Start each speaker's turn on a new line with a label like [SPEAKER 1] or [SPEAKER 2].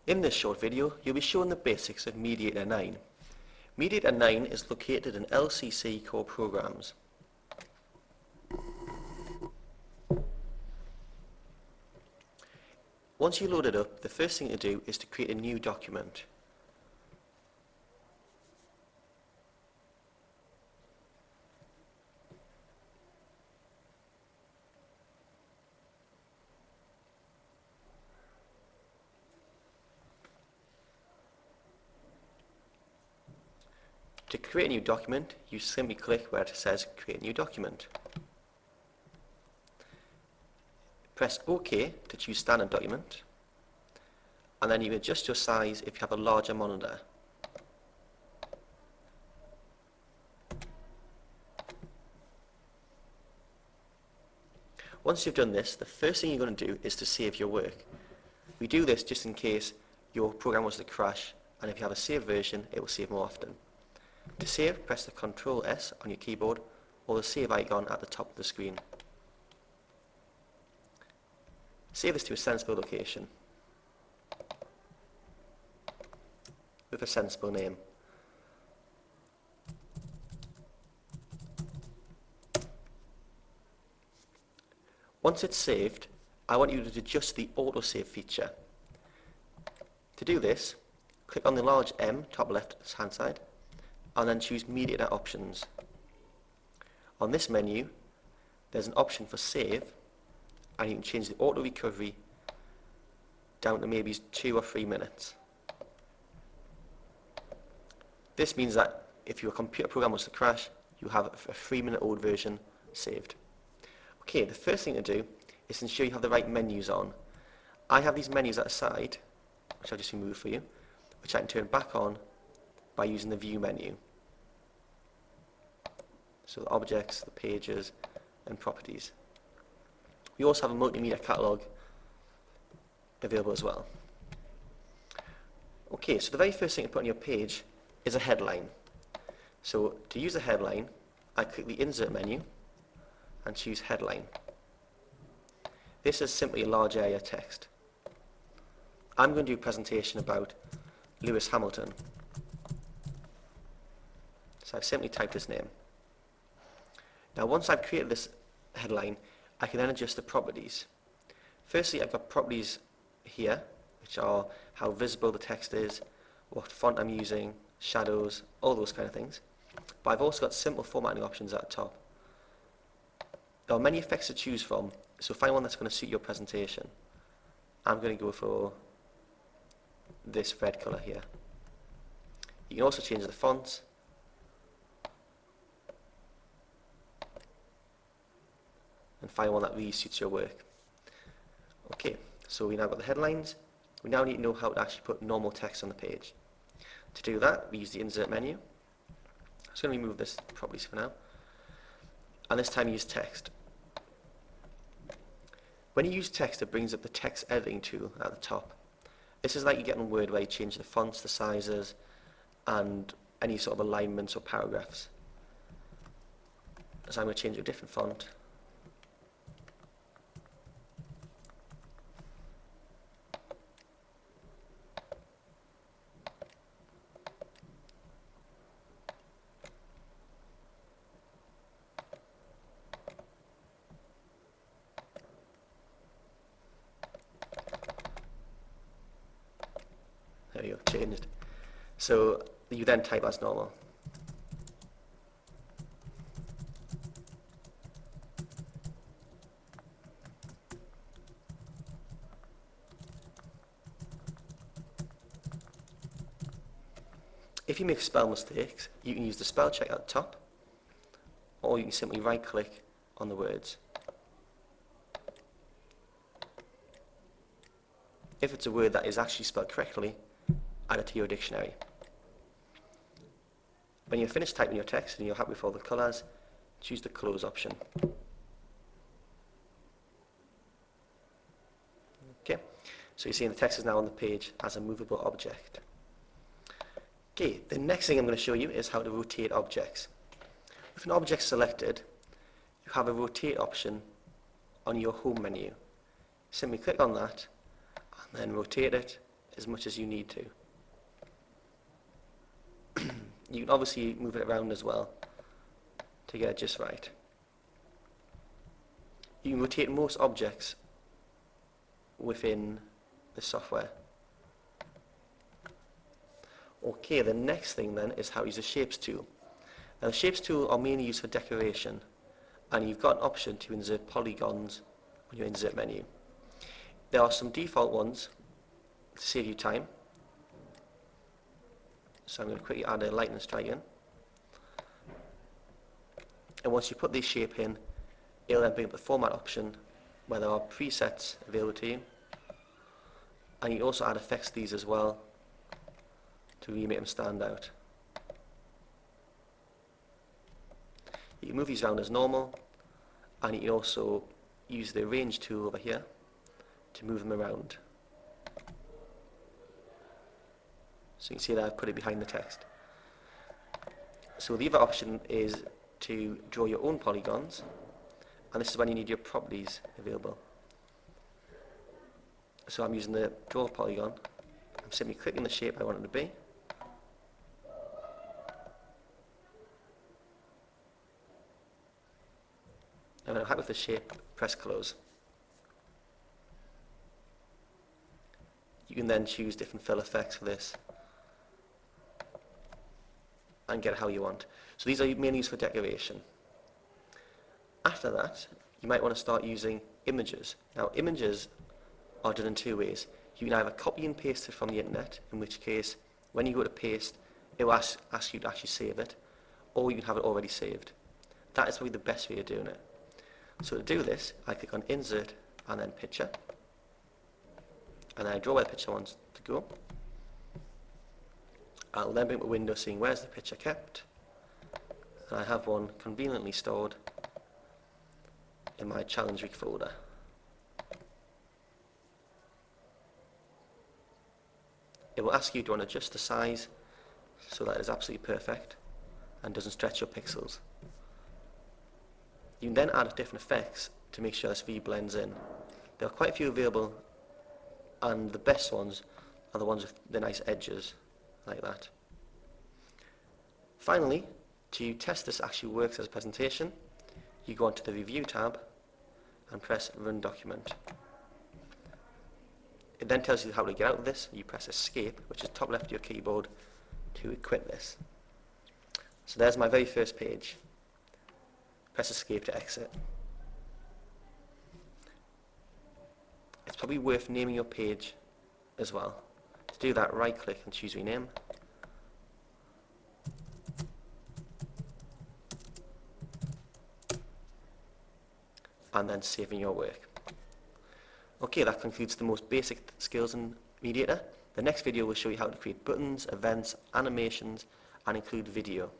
[SPEAKER 1] In this short video, you'll be shown the basics of Mediator 9. Mediator 9 is located in LCC core programs. Once you load it up, the first thing to do is to create a new document. To create a new document, you simply click where it says Create New Document. Press OK to choose Standard Document, and then you adjust your size if you have a larger monitor. Once you've done this, the first thing you're going to do is to save your work. We do this just in case your program was to crash, and if you have a saved version, it will save more often. To save, press the Ctrl S on your keyboard or the save icon at the top of the screen. Save this to a sensible location with a sensible name. Once it's saved, I want you to adjust the autosave feature. To do this, click on the large M top left hand side and then choose Mediator Options. On this menu, there's an option for Save, and you can change the auto recovery down to maybe 2 or 3 minutes. This means that if your computer program was to crash, you have a 3-minute-old version saved. Okay, the first thing to do is ensure you have the right menus on. I have these menus at the side, which I'll just remove for you, which I can turn back on by using the View menu. So the objects, the pages, and properties. We also have a multimedia catalog available as well. Okay, so the very first thing to put on your page is a headline. So to use a headline, I click the Insert menu and choose Headline. This is simply a large area text. I'm going to do a presentation about Lewis Hamilton. So I've simply typed his name. Now once I've created this headline, I can then adjust the properties. Firstly, I've got properties here, which are how visible the text is, what font I'm using, shadows, all those kind of things. But I've also got simple formatting options at the top. There are many effects to choose from, so find one that's going to suit your presentation. I'm going to go for this red colour here. You can also change the fonts. And find one that really suits your work. Okay, so we now got the headlines. We now need to know how to actually put normal text on the page. To do that, we use the Insert menu. I'm just going to remove this properties for now. And this time use text. When you use text, it brings up the text editing tool at the top. This is like you get in Word where you change the fonts, the sizes, and any sort of alignments or paragraphs. So I'm going to change to a different font. There you go, changed. So you then type as normal. If you make spell mistakes, you can use the spell check at the top, or you can simply right click on the words. If it's a word that is actually spelled correctly, add it to your dictionary. When you're finished typing your text and you're happy with all the colours, choose the Close option. Okay, so you're seeing the text is now on the page as a movable object. Okay, the next thing I'm going to show you is how to rotate objects. With an object selected, you have a rotate option on your home menu. Simply click on that and then rotate it as much as you need to. You can obviously move it around as well to get it just right. You can rotate most objects within the software. Okay, the next thing then is how to use the Shapes tool. Now the Shapes tool are mainly used for decoration, and you've got an option to insert polygons on your insert menu. There are some default ones to save you time. So I'm going to quickly add a lightning strike in. And once you put this shape in, it'll then bring up the format option where there are presets available to you. And you can also add effects to these as well to really make them stand out. You can move these around as normal, and you can also use the Arrange tool over here to move them around. So you can see that I've put it behind the text. So the other option is to draw your own polygons, and this is when you need your properties available. So I'm using the draw polygon. I'm simply clicking the shape I want it to be. And when I'm happy with the shape, press close. You can then choose different fill effects for this and get it how you want. So these are mainly used for decoration. After that, you might want to start using images. Now images are done in two ways. You can either copy and paste it from the internet, in which case when you go to paste it will ask you to actually save it, or you can have it already saved. That is probably the best way of doing it. So to do this, I click on Insert and then Picture, and then I draw where the picture wants to go. I'll then bring up a window saying where's the picture kept, and I have one conveniently stored in my Challenge Week folder. It will ask you, do you want to adjust the size so that it's absolutely perfect and doesn't stretch your pixels. You can then add different effects to make sure this V blends in. There are quite a few available, and the best ones are the ones with the nice edges, like that. Finally, to test this actually works as a presentation, you go onto the Review tab and press Run Document. It then tells you how to get out of this. You press Escape, which is top left of your keyboard, to quit this. So there's my very first page. Press Escape to exit. It's probably worth naming your page as well. To do that, right click and choose Rename. And then saving your work. Okay, that concludes the most basic skills in Mediator. The next video will show you how to create buttons, events, animations, and include video.